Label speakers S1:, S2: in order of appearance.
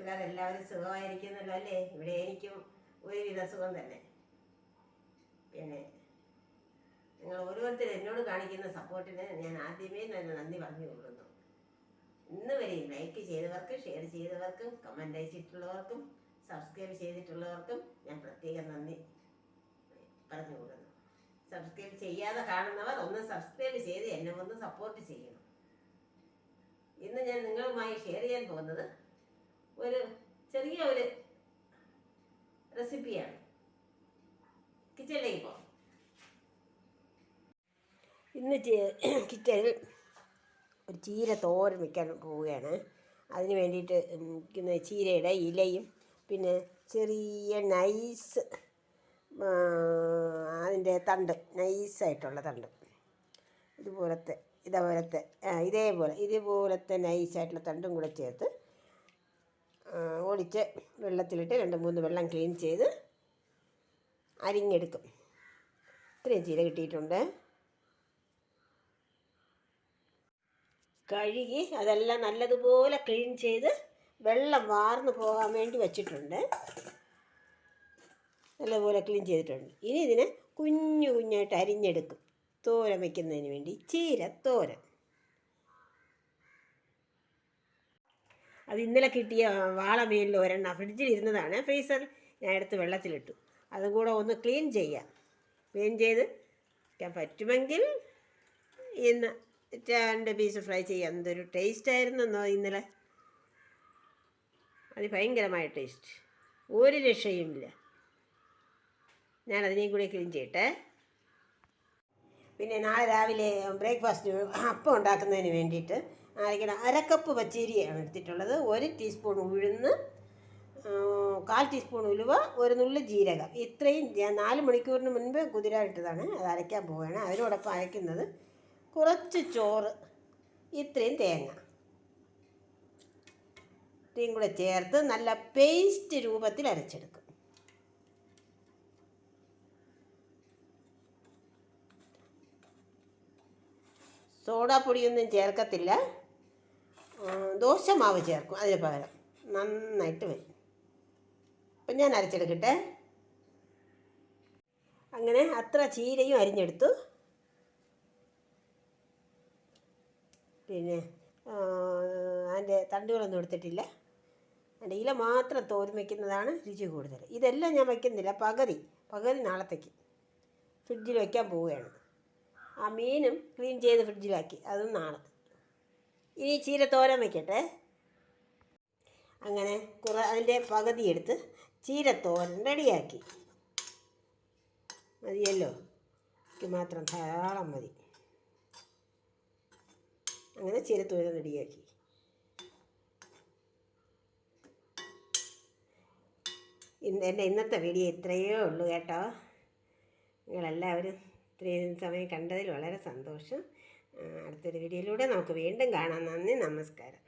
S1: കൂട്ടുകാരെല്ലാവരും സുഖമായിരിക്കുന്നല്ലോ അല്ലേ? ഇവിടെ എനിക്കും ഒരുവിധ സുഖം തന്നെ. പിന്നെ നിങ്ങൾ ഓരോരുത്തരും എന്നോട് കാണിക്കുന്ന സപ്പോർട്ടിന് ഞാൻ ആദ്യമേ തന്നെ നന്ദി പറഞ്ഞു കൊള്ളുന്നു. ഇന്ന് വരെയും ലൈക്ക് ചെയ്തവർക്കും ഷെയർ ചെയ്തവർക്കും കമൻ്റ് അയച്ചിട്ടുള്ളവർക്കും സബ്സ്ക്രൈബ് ചെയ്തിട്ടുള്ളവർക്കും ഞാൻ പ്രത്യേകം നന്ദി പറഞ്ഞു കൊള്ളുന്നു. സബ്സ്ക്രൈബ് ചെയ്യാതെ കാണുന്നവർ ഒന്ന് സബ്സ്ക്രൈബ് ചെയ്ത് എന്നെ ഒന്ന് സപ്പോർട്ട് ചെയ്യണം. ഇന്ന് ഞാൻ നിങ്ങളുമായി ഷെയർ ചെയ്യാൻ പോകുന്നത് ഒരു ചെറിയ റെസിപ്പിയാണ്. കിച്ചണിലേക്ക് പോകാം. ഇന്ന് കിച്ചണിൽ ഒരു ചീര തോരൻ വയ്ക്കാൻ പോവുകയാണ്. അതിന് വേണ്ടിയിട്ട് ചീരയുടെ ഇലയും പിന്നെ ചെറിയ നൈസ് അതിൻ്റെ തണ്ട്, നൈസായിട്ടുള്ള തണ്ട്, ഇതുപോലത്തെ നൈസായിട്ടുള്ള തണ്ടും കൂടെ ചേർത്ത് ഒടിച്ച് വെള്ളത്തിലിട്ട് 2-3 വെള്ളം ക്ലീൻ ചെയ്ത് അരിഞ്ഞെടുക്കും. ഇത്രയും ചീര കിട്ടിയിട്ടുണ്ട്. കഴുകി അതെല്ലാം നല്ലതുപോലെ ക്ലീൻ ചെയ്ത് വെള്ളം വാർന്നു പോകാൻ വേണ്ടി വച്ചിട്ടുണ്ട്. നല്ലപോലെ ക്ലീൻ ചെയ്തിട്ടുണ്ട്. ഇനി ഇതിനെ കുഞ്ഞായിട്ട് അരിഞ്ഞെടുക്കും തോരൻ വയ്ക്കുന്നതിന് വേണ്ടി. ചീര തോരൻ അത് ഇന്നലെ കിട്ടിയ വാളമീനിൽ ഒരെണ്ണം ഫ്രിഡ്ജിൽ ഇരുന്നതാണ്. ഫ്രീസർ ഞാൻ എടുത്ത് വെള്ളത്തിലിട്ടു. അതും കൂടെ ഒന്ന് ക്ലീൻ ചെയ്ത് പറ്റുമെങ്കിൽ ഇന്ന് 2 പീസ് ഫ്രൈ ചെയ്യാം. എന്തൊരു ടേസ്റ്റായിരുന്നെന്നോ ഇന്നലെ. അത് ഭയങ്കരമായ ടേസ്റ്റ്, ഒരു രക്ഷയുമില്ല. ഞാനതിനെയും കൂടി ക്ലീൻ ചെയ്യട്ടെ. പിന്നെ നാളെ രാവിലെ ബ്രേക്ക്ഫാസ്റ്റിന് അപ്പം ഉണ്ടാക്കുന്നതിന് വേണ്ടിയിട്ട് അര കപ്പ് പച്ചരിയാണ് എടുത്തിട്ടുള്ളത്. 1 ടീസ്പൂൺ ഉഴുന്ന്, 1/4 ടീസ്പൂൺ ഉലുവ, ഒരു നുള്ളു ജീരകം. ഇത്രയും 4 മണിക്കൂറിന് മുൻപ് കുതിരായിട്ടതാണ്. അത് അരയ്ക്കാൻ പോവുകയാണ്. അതിനോടൊപ്പം അരയ്ക്കുന്നത് കുറച്ച് ചോറ്, ഇത്രയും തേങ്ങ, ഇത്രയും കൂടെ ചേർത്ത് നല്ല പേസ്റ്റ് രൂപത്തിൽ അരച്ചെടുക്കും. സോഡാപ്പൊടിയൊന്നും ചേർക്കത്തില്ല. ദോശമാവ് ചേർക്കും അതിന് പകരം. നന്നായിട്ട് വരും. അപ്പം ഞാൻ അരച്ചെടുക്കട്ടെ. അങ്ങനെ അത്ര ചീരയും അരിഞ്ഞെടുത്തു. പിന്നെ അതിൻ്റെ തണ്ടുകളൊന്നും എടുത്തിട്ടില്ല. അതിൻ്റെ ഇല മാത്രം തോരൻ വയ്ക്കുന്നതാണ് രുചി കൂടുതൽ. ഇതെല്ലാം ഞാൻ വയ്ക്കുന്നില്ല, പകുതി നാളത്തേക്ക് ഫ്രിഡ്ജിൽ വയ്ക്കാൻ പോവുകയാണ്. ആ മീനും ക്ലീൻ ചെയ്ത് ഫ്രിഡ്ജിലാക്കി, അതും നാളെ. ഇനി ചീര തോരൻ വയ്ക്കട്ടെ. അങ്ങനെ അതിൻ്റെ പകുതി എടുത്ത് ചീരത്തോരൻ റെഡിയാക്കി. മതിയല്ലോ, എനിക്ക് മാത്രം ധാരാളം മതി. അങ്ങനെ ചീരത്തോരൻ റെഡിയാക്കി. എൻ്റെ ഇന്നത്തെ വീഡിയോ ഇത്രയേ ഉള്ളൂ കേട്ടോ. നിങ്ങളെല്ലാവരും ഇത്രയും സമയം കണ്ടതിൽ വളരെ സന്തോഷം. അടുത്തൊരു വീഡിയോയിലൂടെ നമുക്ക് വീണ്ടും കാണാം. നന്ദി, നമസ്കാരം.